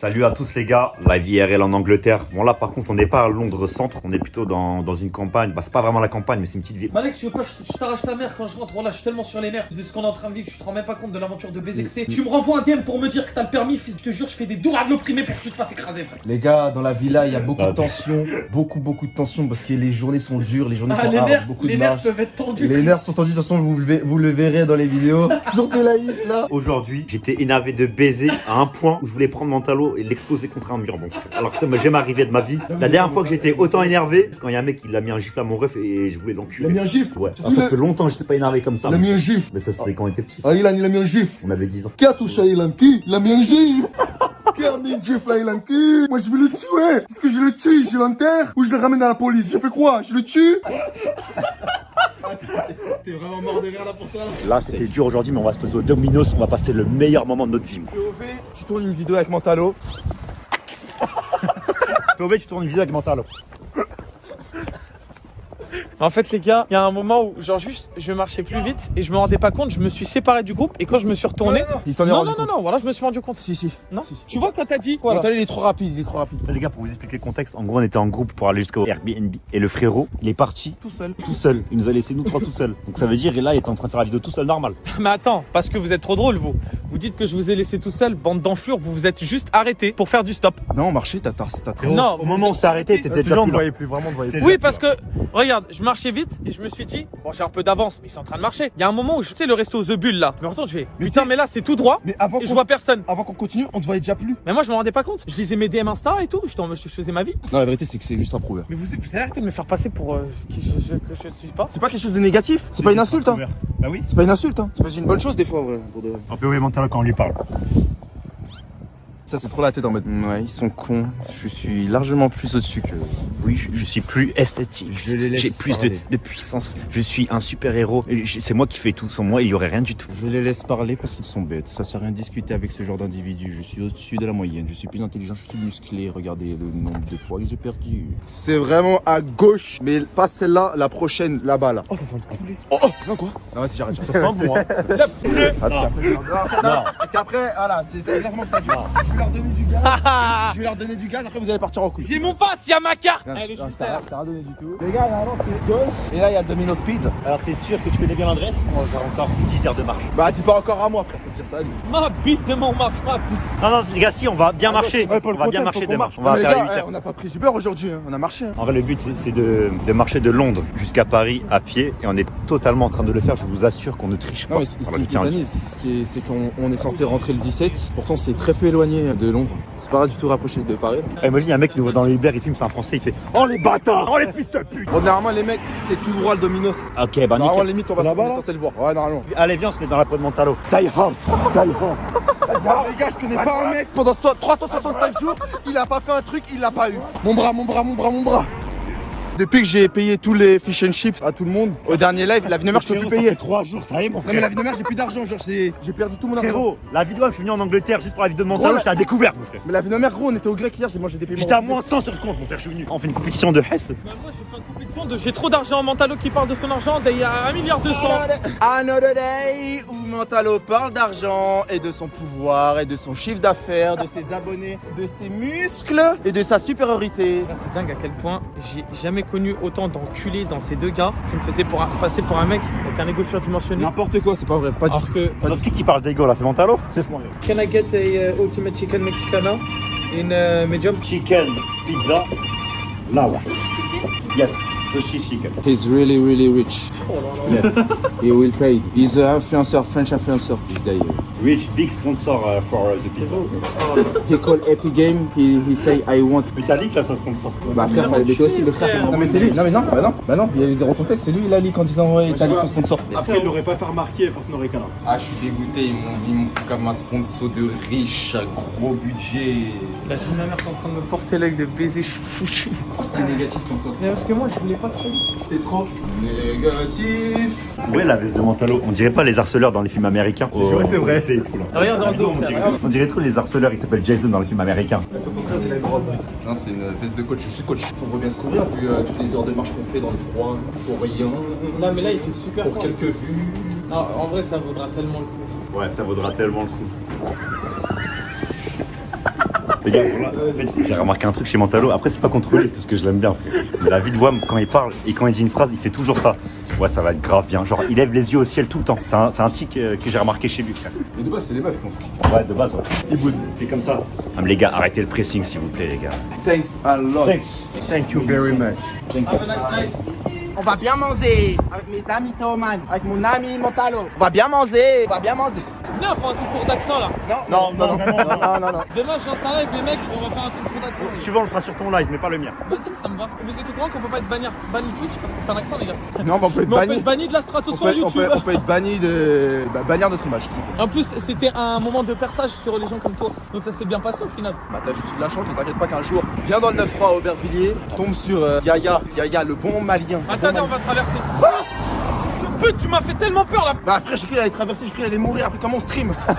Salut à tous les gars, live IRL en Angleterre. Bon là par contre on n'est pas à Londres centre, on est plutôt dans une campagne. Bah c'est pas vraiment la campagne mais c'est une petite ville. Malex, tu veux pas, je t'arrache ta mère quand je rentre. Voilà, je suis tellement sur les nerfs de ce qu'on est en train de vivre, tu te rends même pas compte de l'aventure de baiser que c'est. Tu me renvoies un DM pour me dire que t'as le permis, fils, je te jure, je fais des doigts de l'opprimé pour que tu te fasses écraser, frère. Les gars, dans la villa, il y a beaucoup de tension, beaucoup de tension parce que les journées sont dures, les journées sont hardes, beaucoup de les nerfs marge. peuvent être tendus. Les nerfs sont tendus, de toute façon, vous le verrez dans les vidéos. Surtout la liste là. Aujourd'hui j'étais énervé de baiser à un point où je voulais prendre mon talot et l'exploser contre un mur. Bon, alors que ça m'est jamais arrivé de ma vie. La dernière fois que j'étais autant énervé, c'est quand il y a un mec qui a mis un gifle à mon ref et je voulais l'enculer. Il a mis un gifle? Ouais. Alors, ça fait longtemps que j'étais pas énervé comme ça. Il a mis un gifle. Mais ça c'est quand on était petit. Ah, Ilan, il a mis un gifle. On avait 10 ans. Qui a touché Ilan? Qui? Il a mis un gifle. Qui a mis un gifle à Ilan? Qui? Moi je vais le tuer. Est-ce que je le tue? Je l'enterre ou je le ramène à la police? Je fais quoi? Je le tue? T'es vraiment mort de rire là pour ça? Là c'était dur aujourd'hui mais on va se poser au Domino's, on va passer le meilleur moment de notre vie. POV, tu tournes une vidéo avec Mentalo. POV tu tournes une vidéo avec mon talot. En fait, les gars, il y a un moment où, genre, juste, je marchais plus vite et je me rendais pas compte, je me suis séparé du groupe et quand je me suis retourné. Il s'en est Non, rendu non, non, compte. non, voilà, je me suis rendu compte. Si. Non, Si. tu vois quand t'as dit quoi là Mentalo, il est trop rapide, il est trop rapide. Les gars, pour vous expliquer le contexte, en gros on était en groupe pour aller jusqu'au Airbnb et le frérot il est parti Tout seul. tout seul. Il nous a laissé nous trois tout seuls. Donc ça veut dire et là il était en train de faire la vidéo tout seul normal. Mais attends, parce que vous êtes trop drôle, vous. Vous dites que je vous ai laissé tout seul, bande d'enflures, vous vous êtes juste arrêté pour faire du stop. Non, marché, t'as très Non, Au moment où on s'est arrêté, t'étais déjà plus là. plus, vraiment, on ne voyait plus. Oui, parce que, regarde, je marchais vite et je me suis dit, bon, j'ai un peu d'avance, mais ils sont en train de marcher. Il y a un moment où, tu sais, le resto The Bull là, je me retourne, je fais, Mais putain, tu- mais là, c'est tout droit Mais avant et je vois personne. qu'on continue, on te voyait déjà plus. Mais moi, je me rendais pas compte. Je lisais mes DM Insta et tout, je faisais ma vie. Non, la vérité, c'est que c'est juste un prouveur. Mais vous allez arrêter de me faire passer pour que je suis pas. C'est pas quelque chose de négatif, c'est pas une insulte, hein. Bah oui. C'est pas une insulte, hein. C'est une bonne chose des fois, vrai. Pour de... Un peu oui mental quand on lui parle. Ça, c'est trop la tête en mode. Ouais, ils sont cons. Je suis largement plus au-dessus que. Oui, je suis plus esthétique. Je les laisse J'ai plus parler. de puissance. Je suis un super héros. C'est moi qui fais tout. Sans moi, il y aurait rien du tout. Je les laisse parler parce qu'ils sont bêtes. Ça sert à rien de discuter avec ce genre d'individus. Je suis au-dessus de la moyenne. Je suis plus intelligent, je suis musclé. Regardez le nombre de poids que j'ai perdu. C'est vraiment à gauche, mais pas celle-là, la prochaine, là-bas, là. Oh, ça sent le poulet. Oh, quoi? Non, vas-y, j'arrête. Ça sent bon, hein. Parce qu'après, voilà, c'est exactement ça. Je vais leur donner du gaz. Je vais leur donner du gaz, après vous allez partir en couille. J'ai mon pass, il y a ma carte. Non, Elle est non, juste ça là. t'a rien donné du tout. Les gars, là, c'est gauche. Et là, il y a le Domino Speed. Alors t'es sûr que tu connais bien l'adresse? On va faire encore 10 heures de marche. Bah, dis pas encore à moi, frère. Faut dire ça à lui. Ma bite de mon marche, ma bite. Non, non, les gars, si, on va bien marcher. Ouais, pour On le va bien content, marcher faut qu'on demain. marche. On va Non, mais faire les 8 gars, heures. on n'a pas pris du beurre aujourd'hui, hein. On a marché. Hein. En vrai, le but, c'est de marcher de Londres jusqu'à Paris à pied. Et on est totalement en train de le faire. Je vous assure qu'on ne triche pas. Non, mais ce Voilà, qui je tiens à le dire. tétanise, c'est qu'on est censé rentrer le 17. Pourtant, c'est très peu éloigné de Londres. C'est pas du tout rapproché de Paris. Imagine, il y a un mec qui nous voit dans le Uber, il filme, c'est un français, il fait oh les bâtards, oh les fils de pute. Bon, normalement, les mecs, c'est tout droit le Dominos. Ok, bah Normalement, nickel. limite, on va Là-bas, là censé le voir. Ouais, normalement. Allez, viens, on se met dans la peau de mon talot. Die hard, die hard. Les gars, je connais pas un mec pendant 365 jours, il a pas fait un truc, il l'a pas eu. Mon bras. Depuis que j'ai payé tous les fish and chips à tout le monde, au dernier live, la vie de mère, je peux plus payer. 3 jours, ça y est, mon Non, mais frère. la vie de mère, j'ai plus d'argent, genre, j'ai perdu tout mon argent. Frérot, la vidéo, je suis venu en Angleterre juste pour la vidéo de mon Gros, talot, la- je t'ai découvert, mon frère. Mais la vie de mère, gros, on était au grec hier, j'ai mangé des paiements. J'étais à moins 100 sur le compte, mon frère, je suis venu. On fait une compétition de Hess. Bah, moi, j'ai fait une compétition de j'ai trop d'argent. Mentalo qui parle de son argent, il y a 1,2 milliard. Another day où Mentalo parle d'argent et de son pouvoir et de son chiffre d'affaires, de ses abonnés, de ses muscles et de sa supériorité. Là, c'est dingue à quel point j'ai jamais connu autant d'enculés dans ces deux gars qui me faisaient passer pour un mec avec un égo surdimensionné. N'importe quoi, c'est pas vrai, pas du Alors tout. que, Pas du tout. Qui parle d'ego là, c'est mon talot? Laisse-moi. can I get a ultimate chicken mexicana in medium? Chicken, pizza, lava. Yes, the cheese chicken. He's really, really rich. Yes. He will pay. He's an influencer, French influencer this day. Rich, big sponsor for the pizza. He called Epic Game, he say I want. Italique là, ça sponsor. Bah frère, fallait bêter aussi le frère. Non mais c'est lui, non mais non, bah non, il y a eu zéro contexte, c'est lui il a dit quand ils ont établi son sponsor. Après, il l'aurait pas fait remarquer, personne n'aurait qu'un. Ah, je suis dégoûté, ils m'ont pris comme un sponsor de riche, à gros budget. La vie de ma mère est en train de me porter l'œil de baiser, je suis foutu. T'es négatif comme ça. Mais parce que moi, je voulais pas trop. T'es trop négatif. Ouais, la veste de mon talot. On dirait pas les harceleurs dans les films américains. Ouais, c'est vrai, c'est tout là. Regarde dans le dos, frère. On dirait trop les harceleurs, ils s'appellent Jason dans les films américains. 73, il a une robe. Non, c'est une veste de coach, je suis coach. Faut bien se couvrir vu toutes les heures de marche qu'on fait dans le froid, pour rien, Non, mais là, il fait super pour fort. quelques vues. Non, en vrai, ça vaudra tellement le coup. Ouais, ça vaudra tellement le coup. Les gars, voilà, en fait, j'ai remarqué un truc chez Mentalo. Après, c'est pas contre lui, parce que je l'aime bien, frère. Mais la vie de voix, quand il parle et quand il dit une phrase, il fait toujours ça. Ouais, ça va être grave bien. Genre, il lève les yeux au ciel tout le temps. C'est un tic que j'ai remarqué chez lui, frère. Mais de base, c'est les meufs qui ont ce tic. Ouais, de base, ouais. Il boude, c'est comme ça. Ah, mais les gars, arrêtez le pressing, s'il vous plaît, les gars. Thanks a lot. Thank you very much. Have a nice night. On va bien manger avec mes amis Théoman, avec mon ami Montalo. On va bien manger, on va bien manger. Venez, on fait un concours d'accent là. Non. Demain, je lance un live, les mecs, et on va faire un concours d'accent. Si tu veux, on le fera sur ton live, mais pas le mien. Vas-y, ça me va. Vous êtes au courant qu'on peut pas être banni Twitch parce qu'on fait un accent, les gars. Non, mais on peut être Mais on peut banni. être banni de la stratosphère YouTube. On peut être banni de. Bannir notre image. En plus, c'était un moment de perçage sur les gens comme toi. Donc ça s'est bien passé au final. Bah, t'as juste eu de la chance, mais t'inquiète pas qu'un jour, viens dans le 9-3 à Aubervilliers, tombe sur Yaya, le bon malien. Attendez, on va traverser. Pute, tu m'as fait tellement peur là. Bah, frère, j'ai cru qu'elle allait traverser, j'ai cru qu'elle allait mourir après comment on stream. Ah,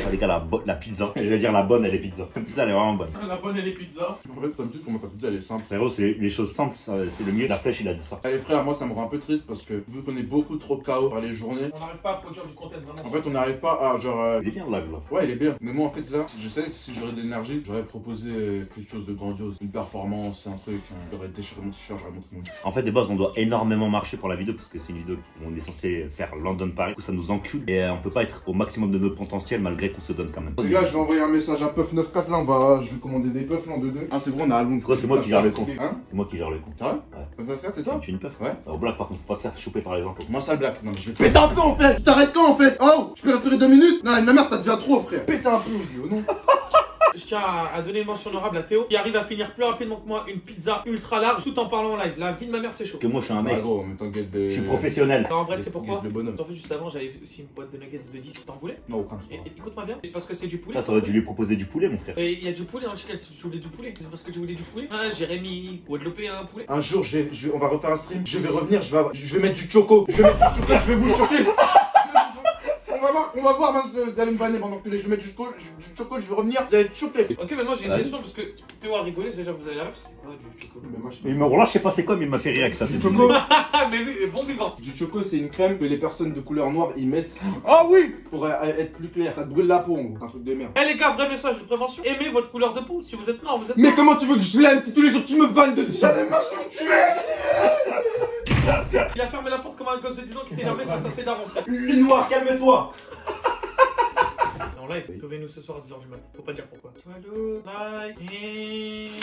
les gars, la pizza. Je vais dire la bonne, elle est pizza. La pizza, elle est vraiment bonne. La bonne et les pizzas. En fait, ça me dit comment ta pizza elle est simple. Frérot, c'est les choses simples, c'est le mieux. La flèche, il a dit ça. Allez, frère, moi ça me rend un peu triste parce que vu qu'on est beaucoup trop KO par les journées, On n'arrive pas à produire du content vraiment. en fait, on n'arrive pas à genre. Il est bien le live là. Ouais, il est bien. Mais moi, en fait, là, je sais que si j'aurais de l'énergie, j'aurais proposé quelque chose de grandiose. Une performance, un truc. J'aurais déchiré mon t-shirt, j'aurais montré mon. En fait, de base, on doit énormément marcher pour la vidéo parce que c'est une vidéo où on est censé faire London-Paris. Ça nous encule et on peut pas être au maximum de notre potentiel malgré qu'on se donne quand même. Les gars, je vais envoyer un message à Puff 94 là, je vais commander des puffs là en 2-2. Ah, c'est vrai, on a à Londres. Quoi, c'est moi qui gère le compte. Hein? C'est moi qui gère le compte. Ah ouais? Ouais. Puff 94, c'est toi? Tu es une peuf? Ouais. Au black, par contre, faut pas se faire choper par les impôts. Moi, ça le black. Non, mais je vais péter un peu en fait! Je t'arrête quand en fait? Oh! Je peux respirer 2 minutes? Non, ma mère, ça devient trop, frère! Péter un peu, je dis, oh non! Je tiens à donner une mention honorable à Théo qui arrive à finir plus rapidement que moi une pizza ultra large tout en parlant en live. La vie de ma mère, c'est chaud. Que moi, je suis un Ah, mec. gros, en même temps, get Je suis professionnel. Non, en vrai, c'est pourquoi? Le bonhomme. En fait, juste avant, j'avais aussi une boîte de nuggets de 10. T'en voulais? Non, aucun. Et écoute-moi bien, parce que c'est du poulet. Là, t'aurais dû lui proposer du poulet, mon frère. Et il y a du poulet dans le chicken, tu voulais du poulet. C'est parce que tu voulais du poulet. Ah, Jérémy, Guadeloupe, un poulet. Un jour, on va refaire un stream. Je vais revenir, je vais mettre du choco. Je vais mettre du choco, je vais vous choquer. On va voir, vous allez me banner pendant que je vais mettre du choco, je vais revenir, vous allez être choqués. Ok, maintenant j'ai une Vas-y. question parce que Théo a rigolé, déjà vous allez la c'est quoi du choco? Mais moi, Il me relâche, je sais pas c'est quoi, mais il m'a fait rire avec ça. du choco, Ah, mais lui, il est bon vivant. du choco, c'est une crème que les personnes de couleur noire y mettent Ah oui! pour être plus clair. Ça te brûle la peau, en gros. C'est un truc de merde. Eh les gars, vrai message de prévention, aimez votre couleur de peau. Si vous êtes noir, vous êtes Mais comment tu veux que je l'aime si tous les jours tu me vannes dessus? J'allais marcher, me tuer. Il a fermé la porte comme un gosse de 10 ans qui était énervé face à ses darons. Le noir, calme-toi. En live, levez-nous ce soir à 10h du matin. Faut pas dire pourquoi. Swallow, like,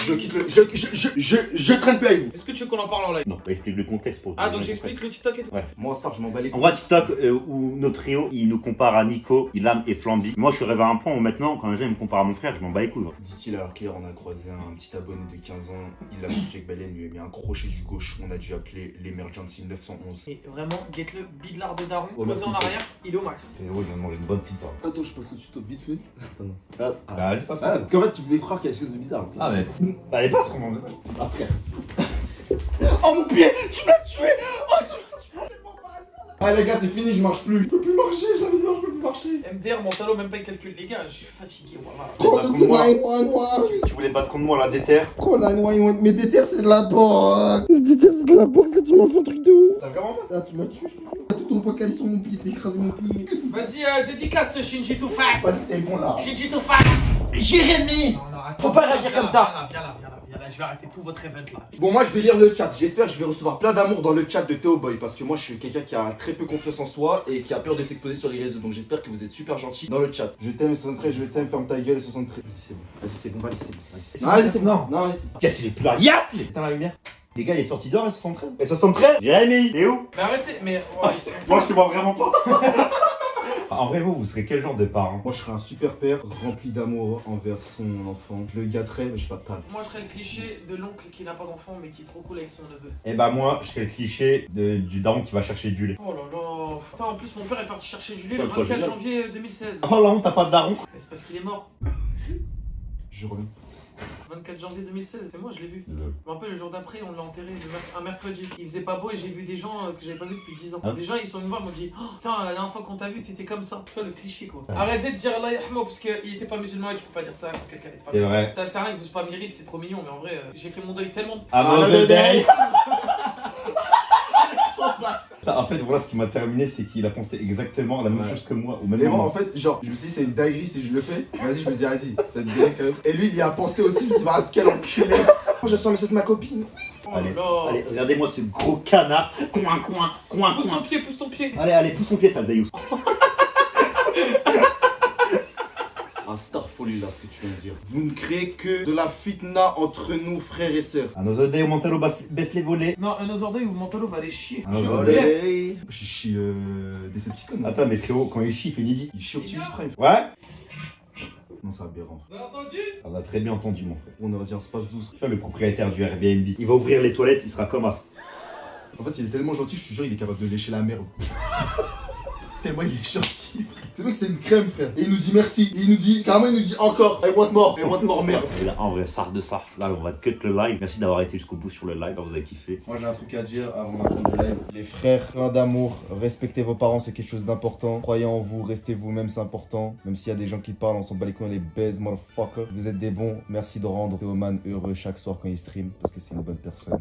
Je quitte le. Je traîne plus avec vous. Est-ce que tu veux qu'on en parle en live? Non, explique le contexte pour. Ah, donc j'explique le TikTok et tout. Ouais. Moi, ça, je m'en bats les En couilles. vrai, TikTok, où notre trio, il nous compare à Nico, Ilam et Flamby. Moi, je suis arrivé à un point où maintenant, quand les gens ils me comparent à mon frère, je m'en bats les couilles. moi. Dit-il alors qu'hier on a croisé un petit abonné de 15 ans, il a Jake Balen lui a mis un crochet du gauche, on a dû appeler l'Emergency 911. Et vraiment, get-le, bidlard de daron, Oh, posé merci, en monsieur. arrière, il est au max. Et ouais, il vient de manger une bonne pizza. Attends, je passe au tuto vite fait. Attends. Bah, vas-y, passe. Parce qu'en fait, tu pouvais croire qu'il y a quelque chose de bizarre. Ah, mais. Bah, allez, passe, comment Après. Oh mon pied, tu m'as tué. Ah les gars, c'est fini, je marche plus. Je peux plus marcher, j'avais peur, je peux plus marcher. MDR, mon talon, même pas il calcule. Les gars, je suis fatigué, voilà. Tu voulais battre contre moi, la déterre. Mais déterre, c'est de la boxe. Déterre, c'est de la boxe, tu m'as fait un truc de ouf. T'as vraiment pas? Ah, tu m'as tué, je te jure. Tout ton poids calé sur mon pied, t'as écrasé mon pied. Vas-y, dédicace Shinji Too Fast. Vas-y, c'est bon là. Shinji Too Fast. Jérémy! Non, non, attends, Faut pas réagir viens comme là, ça. Viens là, je vais arrêter tout votre event là. Bon, moi je vais lire le chat. J'espère que je vais recevoir plein d'amour dans le chat de Théo Boy. Parce que moi je suis quelqu'un qui a très peu confiance en soi et qui a peur de s'exposer sur les réseaux. Donc j'espère que vous êtes super gentils dans le chat. Je t'aime 63, je t'aime, ferme ta gueule 63. Vas-y, c'est bon, vas-y, c'est bon. Vas-y, c'est bon. Non, vas-y, c'est bon. Qu'est-ce qu'il est plus là? Yes! Il est éteint la lumière. Les gars, il est sorti dehors, le 73. Et 73? Jérémy, t'es où? Mais arrêtez, mais. Ouais, Moi, je te vois vraiment pas. En vrai, vous serez quel genre de parent? Moi je serais un super père rempli d'amour envers son enfant. Je le gâterais, mais j'ai pas de table. Moi, je serais le cliché de l'oncle qui n'a pas d'enfant mais qui est trop cool avec son neveu. Et bah, moi, je serais le cliché du daron qui va chercher du lait. Oh là là. Putain, en plus, mon père est parti chercher du lait le Putain, toi, 24 génial. janvier 2016. Oh la honte, t'as pas de daron? Mais c'est parce qu'il est mort. Je reviens. 24 janvier 2016, c'est moi, je l'ai vu. Désolé. Je me rappelle, le jour d'après, on l'a enterré un mercredi. Il faisait pas beau et j'ai vu des gens que j'avais pas vu depuis 10 ans. Ah. Des gens, ils sont venus me voir, ils m'ont dit, oh, putain, la dernière fois qu'on t'a vu, t'étais comme ça. Tu vois, le cliché quoi. Ah. Arrêtez de dire Allah yahmo parce qu'il était pas musulman et tu peux pas dire ça quand quelqu'un n'est pas C'est vrai. Ça sert à rien que vous soyez pas mirib, c'est trop mignon, mais en vrai, j'ai fait mon deuil tellement. À mot de day. En fait, voilà, ce qui m'a terminé, c'est qu'il a pensé exactement la même Ouais. chose que moi, au même Et moi, moment. en fait, genre, je me suis dit, c'est une dinguerie si je le fais. Vas-y, je me dis, vas-y, c'est une dinguerie quand même. Et lui, il y a pensé aussi, je me dis, bah, quel enculé. Je sens, mais c'est de ma copine. Allez, là. allez, regardez-moi ce gros canard. Coin, coin, coin, Pousse ton coin. pied, pousse ton pied. Allez, allez, pousse ton pied, sale Dayous. Ah, starfolie là, ce que tu viens de dire. Vous ne créez que de la fitna entre nous, frères et sœurs. Another day, Montalo baisse les volets. Non, un Ozorday ou Mantalo va aller chier. Another Yes. day. Chichi Decepticon. Attends, mais frérot, quand il chie, il fait une idiot. Il chie Optimus Prime. Ouais. Non, c'est aberrant. Vous avez entendu? On a très bien entendu, mon frère. On aurait dit un space 12. Tu vois, le propriétaire du Airbnb, il va ouvrir les toilettes, il sera comme as. En fait, il est tellement gentil, je te jure, il est capable de lécher la merde. Tellement il est gentil. C'est vrai que c'est une crème, frère. Et il nous dit merci. Et il nous dit, carrément, il nous dit encore. I want more. I want more, merde. Et là, en vrai, ça de ça. Là, on va cut le live. Merci d'avoir été jusqu'au bout sur le live. Vous avez kiffé. Moi, j'ai un truc à dire avant d'entendre le live. Les frères, plein d'amour. Respectez vos parents, c'est quelque chose d'important. Croyez en vous, restez vous-même, c'est important. Même s'il y a des gens qui parlent, on s'en bat les couilles, on les baise, motherfucker. Vous êtes des bons. Merci de rendre Théoman heureux chaque soir quand il stream. Parce que c'est une bonne personne.